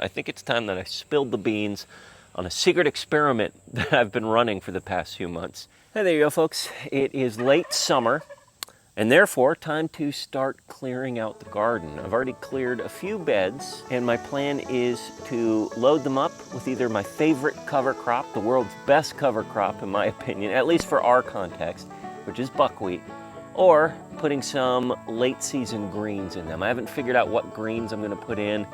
I think it's time that I spilled the beans on a secret experiment that I've been running for the past few months. Hey, there you go, folks. It is late summer, and therefore time to start clearing out the garden. I've already cleared a few beds, and my plan is to load them up with either my favorite cover crop, the world's best cover crop in my opinion, at least for our context, which is buckwheat, or putting some late season greens in them. I haven't figured out what greens I'm gonna put in.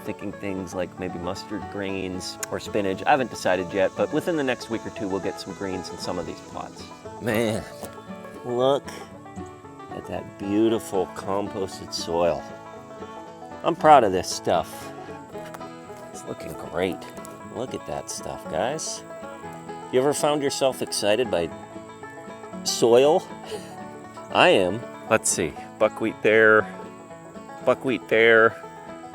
Thinking things like maybe mustard greens or spinach. I haven't decided yet, but within the next week or two, we'll get some greens in some of these pots. Man, look at that beautiful composted soil. I'm proud of this stuff. It's looking great. Look at that stuff, guys. You ever found yourself excited by soil? I am. Let's see, buckwheat there, buckwheat there.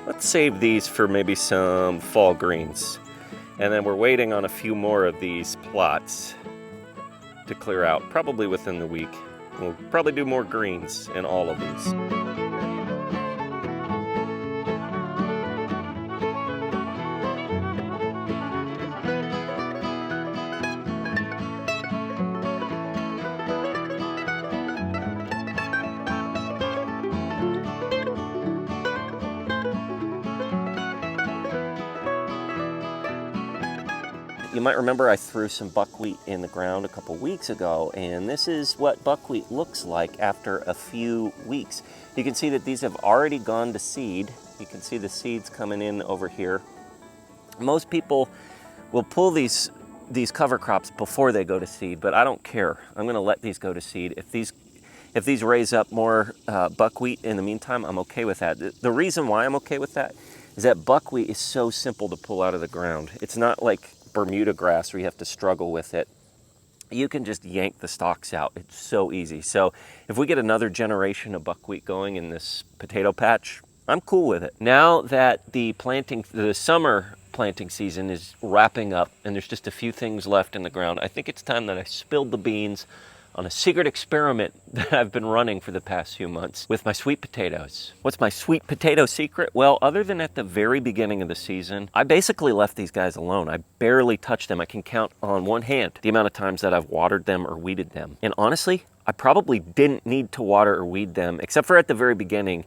Let's save these for maybe some fall greens. And then we're waiting on a few more of these plots to clear out, probably within the week. We'll probably do more greens in all of these. You might remember I threw some buckwheat in the ground a couple weeks ago, and this is what buckwheat looks like after a few weeks. You can see that these have already gone to seed. You can see the seeds coming in over here. Most people will pull these cover crops before they go to seed, but I don't care. I'm gonna let these go to seed. If these raise up more buckwheat in the meantime, I'm okay with that. The reason why I'm okay with that is that buckwheat is so simple to pull out of the ground. It's not like Bermuda grass where you have to struggle with it. You can just yank the stalks out. It's so easy. So if we get another generation of buckwheat going in this potato patch, I'm cool with it. Now that the summer planting season is wrapping up and there's just a few things left in the ground, I think it's time that I spilled the beans on a secret experiment that I've been running for the past few months with my sweet potatoes. What's my sweet potato secret? Well, other than at the very beginning of the season, I basically left these guys alone. I barely touched them. I can count on one hand the amount of times that I've watered them or weeded them. And honestly, I probably didn't need to water or weed them, except for at the very beginning,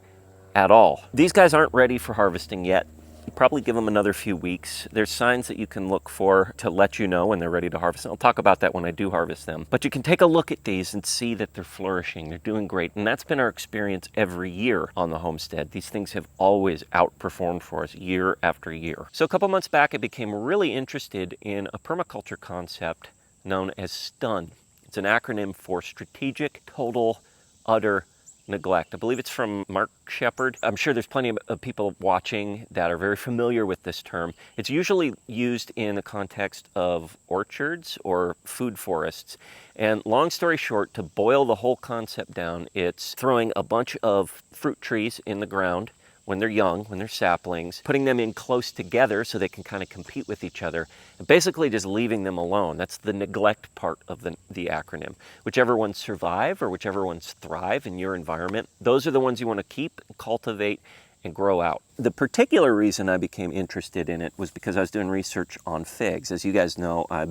at all. These guys aren't ready for harvesting yet. Probably give them another few weeks. There's signs that you can look for to let you know when they're ready to harvest. I'll talk about that when I do harvest them. But you can take a look at these and see that they're flourishing. They're doing great. And that's been our experience every year on the homestead. These things have always outperformed for us year after year. So a couple months back, I became really interested in a permaculture concept known as STUN. It's an acronym for Strategic Total Utter Neglect. I believe it's from Mark Shepard. I'm sure there's plenty of people watching that are very familiar with this term. It's usually used in the context of orchards or food forests. And long story short, to boil the whole concept down, it's throwing a bunch of fruit trees in the ground when they're young, when they're saplings, putting them in close together so they can kind of compete with each other, and basically just leaving them alone. That's the neglect part of the acronym. Whichever ones survive or whichever ones thrive in your environment, those are the ones you want to keep, cultivate, and grow out. The particular reason I became interested in it was because I was doing research on figs. As you guys know, I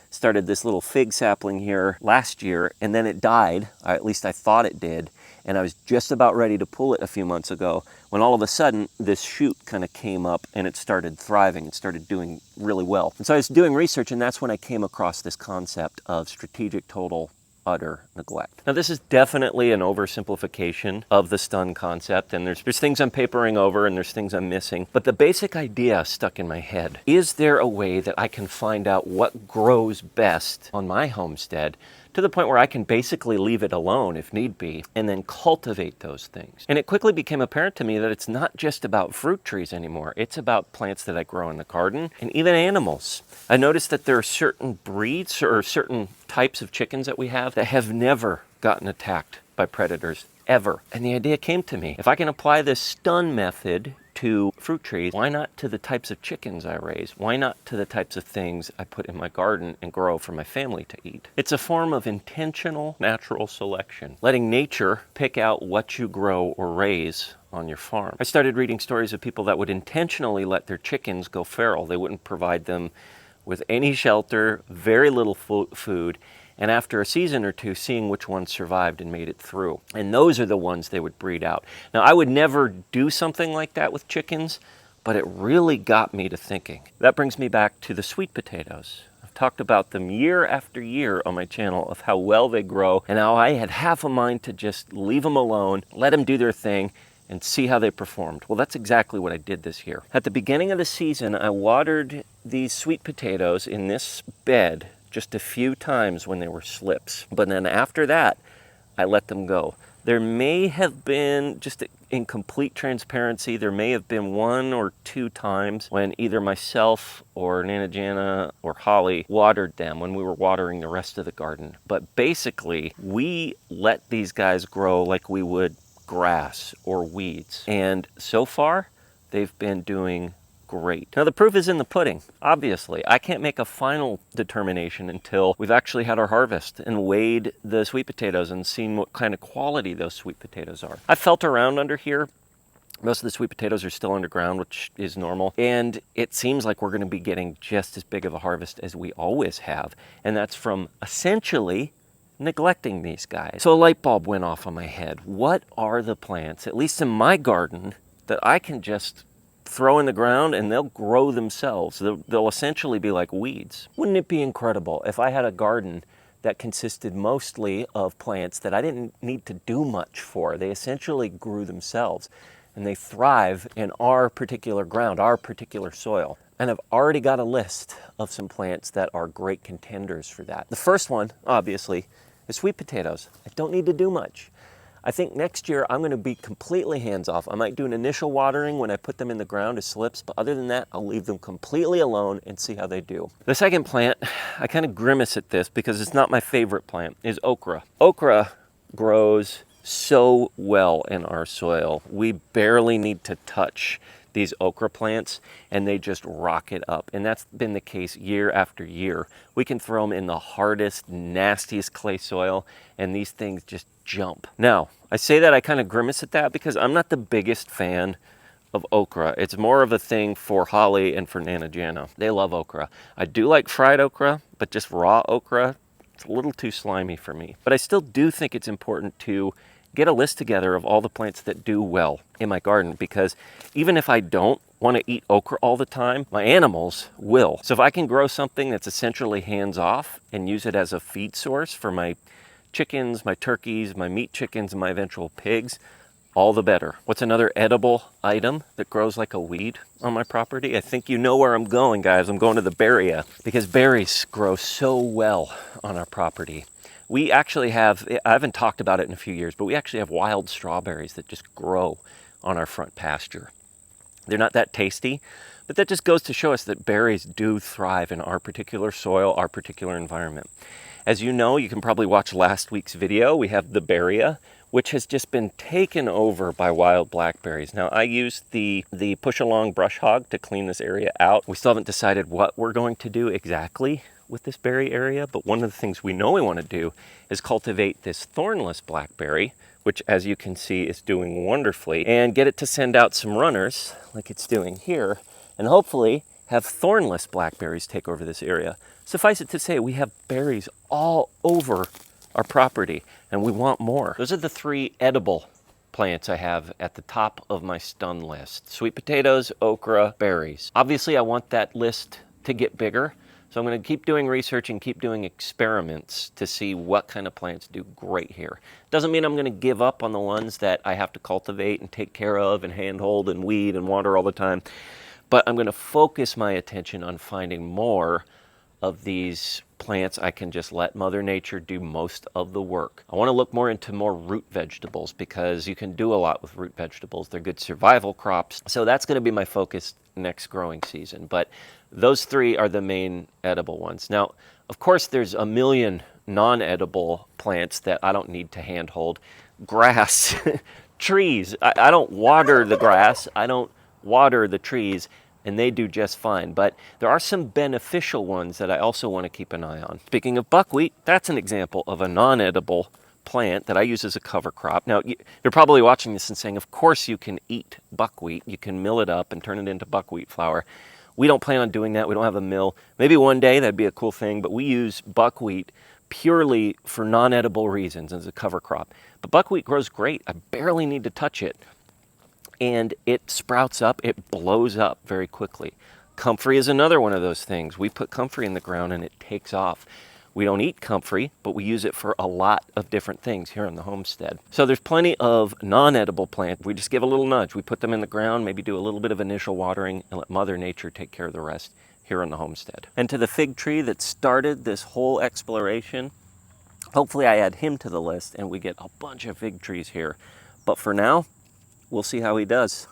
started this little fig sapling here last year, and then it died, at least I thought it did, and I was just about ready to pull it a few months ago when all of a sudden this shoot kind of came up and it started thriving. It started doing really well. And so I was doing research, and that's when I came across this concept of strategic total utter neglect. Now, this is definitely an oversimplification of the STUN concept, and there's things I'm papering over and there's things I'm missing, but the basic idea stuck in my head. Is there a way that I can find out what grows best on my homestead to the point where I can basically leave it alone if need be, and then cultivate those things? And it quickly became apparent to me that it's not just about fruit trees anymore. It's about plants that I grow in the garden and even animals. I noticed that there are certain breeds or certain types of chickens that we have that have never gotten attacked by predators, ever. And the idea came to me, if I can apply this STUN method to fruit trees, why not to the types of chickens I raise? Why not to the types of things I put in my garden and grow for my family to eat? It's a form of intentional natural selection, letting nature pick out what you grow or raise on your farm. I started reading stories of people that would intentionally let their chickens go feral. They wouldn't provide them with any shelter, very little food, and after a season or two, seeing which ones survived and made it through. And those are the ones they would breed out. Now, I would never do something like that with chickens, but it really got me to thinking. That brings me back to the sweet potatoes. I've talked about them year after year on my channel of how well they grow and how I had half a mind to just leave them alone, let them do their thing, and see how they performed. Well, that's exactly what I did this year. At the beginning of the season, I watered these sweet potatoes in this bed just a few times when they were slips. But then after that, I let them go. There may have been, just in complete transparency, there may have been 1 or 2 times when either myself or Nana Jana or Holly watered them when we were watering the rest of the garden. But basically, we let these guys grow like we would grass or weeds. And so far, they've been doing great. Now, the proof is in the pudding, obviously. I can't make a final determination until we've actually had our harvest and weighed the sweet potatoes and seen what kind of quality those sweet potatoes are. I felt around under here. Most of the sweet potatoes are still underground, which is normal. And it seems like we're going to be getting just as big of a harvest as we always have. And that's from essentially neglecting these guys. So a light bulb went off on my head. What are the plants, at least in my garden, that I can just throw in the ground and they'll grow themselves? They'll essentially be like weeds. Wouldn't it be incredible if I had a garden that consisted mostly of plants that I didn't need to do much for? They essentially grew themselves and they thrive in our particular ground, our particular soil. And I've already got a list of some plants that are great contenders for that. The first one, obviously, is sweet potatoes. I don't need to do much. I think next year I'm going to be completely hands-off. I might do an initial watering when I put them in the ground as slips, but other than that, I'll leave them completely alone and see how they do. The second plant, I kind of grimace at this because it's not my favorite plant, is okra. Okra grows so well in our soil. We barely need to touch these okra plants and they just rock it up. And that's been the case year after year. We can throw them in the hardest, nastiest clay soil and these things just jump. Now, I say that I kind of grimace at that because I'm not the biggest fan of okra. It's more of a thing for Holly and for Nana Jana. They love okra. I do like fried okra, but just raw okra, it's a little too slimy for me. But I still do think it's important to get a list together of all the plants that do well in my garden, because even if I don't want to eat okra all the time, my animals will. So if I can grow something that's essentially hands-off and use it as a feed source for my chickens, my turkeys, my meat chickens, and my eventual pigs, all the better. What's another edible item that grows like a weed on my property? I think you know where I'm going, guys. I'm going to the berry, because berries grow so well on our property. We actually have, I haven't talked about it in a few years, but we actually have wild strawberries that just grow on our front pasture. They're not that tasty, but that just goes to show us that berries do thrive in our particular soil, our particular environment. As you know, you can probably watch last week's video. We have the berry, which has just been taken over by wild blackberries. Now, I used the push-along brush hog to clean this area out. We still haven't decided what we're going to do exactly with this berry area, but one of the things we know we want to do is cultivate this thornless blackberry, which, as you can see, is doing wonderfully, and get it to send out some runners like it's doing here, and hopefully have thornless blackberries take over this area. Suffice it to say, we have berries all over our property, and we want more. Those are the 3 edible plants I have at the top of my stun list: sweet potatoes, okra, berries. Obviously, I want that list to get bigger, so I'm going to keep doing research and keep doing experiments to see what kind of plants do great here. Doesn't mean I'm going to give up on the ones that I have to cultivate and take care of and handhold and weed and water all the time, but I'm going to focus my attention on finding more of these plants. I can just let Mother Nature do most of the work. I want to look more into more root vegetables, because you can do a lot with root vegetables. They're good survival crops. So that's going to be my focus next growing season. But those 3 are the main edible ones. Now, of course, there's a million non-edible plants that I don't need to handhold. Grass, trees. I don't water the grass. I don't water the trees, and they do just fine. But there are some beneficial ones that I also want to keep an eye on. Speaking of buckwheat, that's an example of a non-edible plant that I use as a cover crop. Now, you're probably watching this and saying, of course you can eat buckwheat. You can mill it up and turn it into buckwheat flour. We don't plan on doing that. We don't have a mill. Maybe one day that'd be a cool thing, but we use buckwheat purely for non-edible reasons as a cover crop. But buckwheat grows great. I barely need to touch it. And it sprouts up, it blows up very quickly. Comfrey is another one of those things. We put comfrey in the ground and it takes off. We don't eat comfrey, but we use it for a lot of different things here on the homestead. So there's plenty of non-edible plants. We just give a little nudge. We put them in the ground, maybe do a little bit of initial watering, and let Mother Nature take care of the rest here on the homestead. And to the fig tree that started this whole exploration, hopefully I add him to the list and we get a bunch of fig trees here. But for now, we'll see how he does.